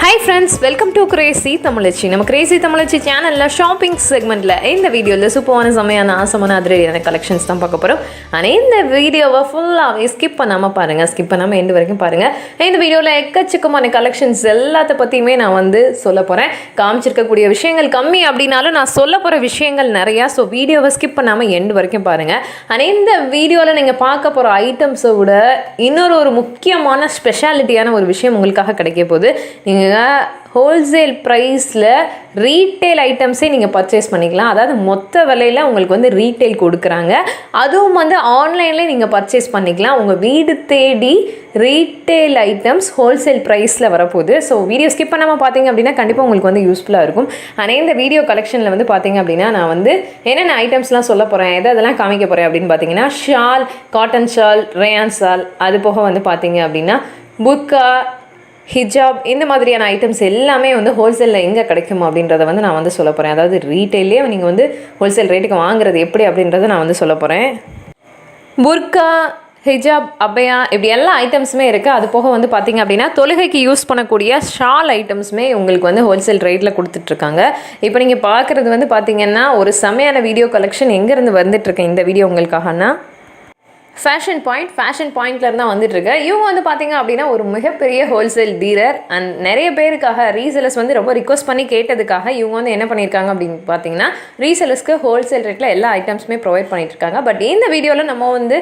Hi friends, welcome to Crazy Tamalachi. நம்ம Crazy Tamalachi சேனல்ல shopping செக்மெண்ட்ல இந்த வீடியோல சூப்பரான சமையான ஆசமான அதிரடியான கலெக்ஷன்ஸ் தான் பார்க்க போறோம். ஆனா இந்த வீடியோவை ஃபுல்லாவே ஸ்கிப் பண்ணாம பாருங்க. ஸ்கிப் பண்ணாம எண்ட் வரைக்கும் பாருங்க. இந்த வீடியோல எக்கச்சக்கமான கலெக்ஷன்ஸ் எல்லாத்த பத்தியுமே நான் வந்து சொல்ல போறேன். காமிச்சிருக்க கூடிய விஷயங்கள் கம்மி அப்படினாலும் நான் சொல்ல போற விஷயங்கள் நிறைய. சோ வீடியோவை ஸ்கிப் பண்ணாம எண்ட் வரைக்கும் பாருங்க. ஆனா இந்த வீடியோல நீங்க பார்க்க போற ஐட்டம்ஸை விட இன்னொரு முக்கியமான ஸ்பெஷாலிட்டியான ஒரு விஷயம் உங்களுக்காக கிடைக்க போகுது. நீங்க ஹோல்சேல் ப்ரைஸில் ரீட்டெயில் ஐட்டம்ஸே நீங்கள் பர்ச்சேஸ் பண்ணிக்கலாம். அதாவது மொத்த விலையில் உங்களுக்கு வந்து ரீட்டெயில் கொடுக்குறாங்க. அதுவும் வந்து ஆன்லைன்லேயே நீங்கள் பர்ச்சேஸ் பண்ணிக்கலாம். உங்கள் வீடு தேடி ரீட்டெயில் ஐட்டம்ஸ் ஹோல்சேல் ப்ரைஸில் வரப்போகுது. ஸோ வீடியோ ஸ்கிப் பண்ணாமல் பார்த்தீங்க அப்படின்னா கண்டிப்பாக உங்களுக்கு வந்து யூஸ்ஃபுல்லாக இருக்கும். ஆனால் இந்த வீடியோ கலெக்ஷனில் வந்து பார்த்தீங்க அப்படின்னா நான் வந்து என்னென்ன ஐட்டம்ஸ்லாம் சொல்ல போகிறேன், அதெல்லாம் காமிக்க போகிறேன் அப்படின்னு பார்த்தீங்கன்னா shawl, cotton shawl, rayon shawl, அது போக வந்து பார்த்தீங்க அப்படின்னா புர்கா, ஹிஜாப், இந்த மாதிரியான ஐட்டம்ஸ் எல்லாமே வந்து ஹோல்சேலில் எங்கே கிடைக்கும் அப்படின்றத வந்து நான் வந்து சொல்ல போகிறேன். அதாவது ரீட்டெயிலே நீங்கள் வந்து ஹோல்சேல் ரேட்டுக்கு வாங்குறது எப்படி அப்படின்றத நான் வந்து சொல்ல போகிறேன். புர்கா, ஹிஜாப், அபயா, இப்படி எல்லா ஐட்டம்ஸுமே இருக்குது. அது போக வந்து பார்த்திங்க அப்படின்னா தொழுகைக்கு யூஸ் பண்ணக்கூடிய ஷால் ஐட்டம்ஸுமே உங்களுக்கு வந்து ஹோல்சேல் ரேட்டில் கொடுத்துட்ருக்காங்க. இப்போ நீங்கள் பார்க்குறது வந்து பார்த்திங்கன்னா ஒரு செமையான வீடியோ கலெக்ஷன் எங்கேருந்து வந்துட்டுருக்கேன் இந்த வீடியோ உங்களுக்காகனா ஃபேஷன் பாயிண்ட்லேருந்து தான் வந்துட்டுருக்கு. இவங்க வந்து பார்த்திங்க அப்படின்னா ஒரு மிகப்பெரிய ஹோல்சேல் டீலர். அண்ட் நிறைய பேருக்காக ரீசெலர்ஸ் வந்து ரொம்ப ரிக்வஸ்ட் பண்ணி கேட்டதுக்காக இவங்க வந்து என்ன பண்ணியிருக்காங்க அப்படின்னு பார்த்தீங்கன்னா ரீசெலர்ஸ்க்கு ஹோல்சேல் ரேட்டில் எல்லா ஐட்டம்ஸுமே ப்ரொவைட் பண்ணிட்டுருக்காங்க. பட் இந்த வீடியோவில் நம்ம வந்து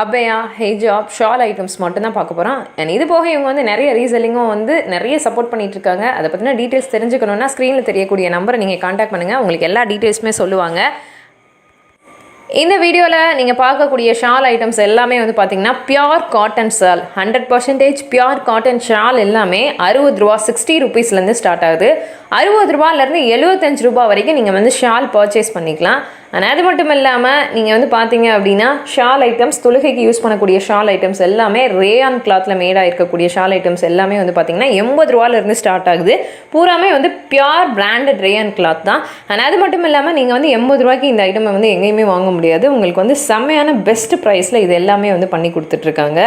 அபயா, ஹிஜாப், ஷால் ஐட்டம்ஸ் மட்டும்தான் பார்க்க போகிறோம். அண்ட் இது போக இவங்க வந்து நிறைய ரீசெல்லிங்கும் வந்து நிறைய சப்போர்ட் பண்ணிகிட்ருக்காங்க. அதை பற்றின டீட்டெயில்ஸ் தெரிஞ்சுக்கணுன்னா ஸ்க்ரீனில் தெரியக்கூடிய நம்பரை நீங்கள் கான்டாக்ட் பண்ணுங்கள். உங்களுக்கு எல்லா டீட்டெயில்ஸுமே சொல்லுவாங்க. இந்த வீடியோவில் நீங்கள் பார்க்கக்கூடிய ஷால் ஐட்டம்ஸ் எல்லாமே வந்து பார்த்தீங்கன்னா pure cotton shawl, 100% pure cotton shawl எல்லாமே 60 ரூபா, 60 ருபீஸ்லேருந்து ஸ்டார்ட் ஆகுது. 60 ரூபாயிலேருந்து 75 ரூபா வரைக்கும் நீங்கள் வந்து ஷால் பர்ச்சேஸ் பண்ணிக்கலாம். ஆனால் அது மட்டும் இல்லாமல் நீங்கள் வந்து பார்த்தீங்க அப்படின்னா ஷால் ஐட்டம்ஸ், தொழுகைக்கு யூஸ் பண்ணக்கூடிய ஷால் ஐட்டம்ஸ் எல்லாமே ரேயான் கிளாத்தில் மேடாக இருக்கக்கூடிய ஷால் ஐட்டம்ஸ் எல்லாமே வந்து பார்த்தீங்கன்னா 80 ரூபாயிலேருந்து ஸ்டார்ட் ஆகுது. பூராமே வந்து பியோர் பிராண்டட் ரேயான் கிளாத் தான். ஆனால் அது மட்டும் இல்லாமல் நீங்கள் வந்து 80 ரூபாய்க்கு இந்த ஐட்டமை வந்து எங்கேயுமே வாங்க முடியாது. உங்களுக்கு வந்து செம்மையான பெஸ்ட் ப்ரைஸில் இது எல்லாமே வந்து பண்ணி கொடுத்துட்ருக்காங்க.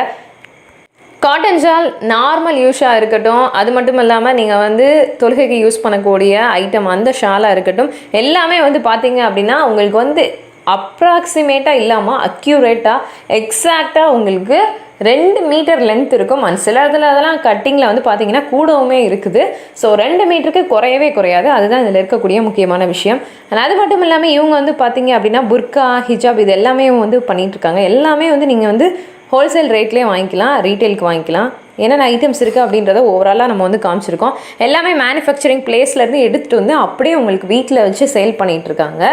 காட்டன் ஷால் நார்மல் யூஸாக இருக்கட்டும், அது மட்டும் இல்லாமல் நீங்கள் வந்து தொழுகைக்கு யூஸ் பண்ணக்கூடிய ஐட்டம் அந்த ஷாலாக இருக்கட்டும், எல்லாமே வந்து பார்த்தீங்க அப்படின்னா உங்களுக்கு வந்து அப்ராக்சிமேட்டாக இல்லாமல் அக்யூரேட்டாக எக்ஸாக்டாக உங்களுக்கு 2 மீட்டர் லென்த் இருக்கும். அண்ட் சில இடத்துல அதெல்லாம் கட்டிங்கில் வந்து பார்த்தீங்கன்னா கூடவுமே இருக்குது. ஸோ 2 மீட்டருக்கு குறையவே குறையாது. அதுதான் இதில் இருக்கக்கூடிய முக்கியமான விஷயம். அண்ட் அது மட்டும் இல்லாமல் இவங்க வந்து பார்த்தீங்க அப்படின்னா புர்கா, ஹிஜாப் இது எல்லாமே வந்து பண்ணிகிட்ருக்காங்க. எல்லாமே வந்து நீங்கள் வந்து ஹோல்சேல் ரேட்லேயே வாங்கிக்கலாம், ரீட்டெயிலுக்கு வாங்கிக்கலாம். என்னென்ன ஐட்டம்ஸ் இருக்குது அப்படின்றத ஓவராலாக நம்ம வந்து காமிச்சிருக்கோம். எல்லாமே மேனுஃபேக்சரிங் பிளேஸ்லேருந்து எடுத்துகிட்டு வந்து அப்படியே உங்களுக்கு வீட்டில் வச்சு சேல் பண்ணிகிட்ருக்காங்க.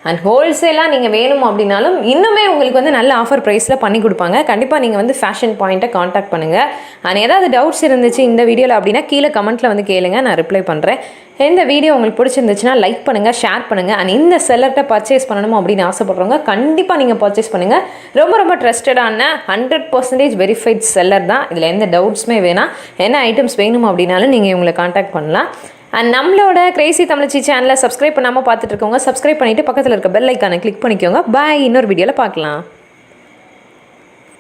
அண்ட் ஹோல்சேலாக நீங்கள் வேணும் அப்படின்னாலும் இன்னுமே உங்களுக்கு வந்து நல்ல ஆஃபர் ப்ரைஸில் பண்ணி கொடுப்பாங்க. கண்டிப்பாக நீங்கள் வந்து ஃபேஷன் பாயிண்ட்டை காண்டாக்ட் பண்ணுங்கள். அண்ட் ஏதாவது டவுட்ஸ் இருந்துச்சு இந்த வீடியோவில் அப்படின்னா கீழே கமெண்ட்டில் வந்து கேளுங்க, நான் ரிப்ளை பண்ணுறேன். இந்த வீடியோ உங்களுக்கு பிடிச்சிருந்துச்சுன்னா லைக் பண்ணுங்கள், ஷேர் பண்ணுங்கள். அண்ட் இந்த செல்லர்கிட்ட பர்ச்சேஸ் பண்ணணும் அப்படின்னு ஆசைப்படுறவங்க கண்டிப்பாக நீங்கள் பர்ச்சேஸ் பண்ணுங்கள். ரொம்ப ட்ரஸ்டடான 100% வெரிஃபைட் செல்லர் தான். இதில் எந்த டவுட்ஸுமே வேணாம். என்ன ஐட்டம்ஸ் வேணும் அப்படின்னாலும் நீங்கள் இவங்களை காண்டாக்ட் பண்ணலாம். அண்ட் நம்மளோட கிரேசி தமிழச்சி சேனலை சப்ஸ்கிரைப் பண்ணாமல் பார்த்துட்டு இருக்கவங்க சப்ஸ்கிரைப் பண்ணிவிட்டு பக்கத்தில் இருக்க பெல் ஐக்கானை கிளிக் பண்ணிக்கோங்க. பாய், இன்னொரு வீடியோவில் பார்க்கலாம்.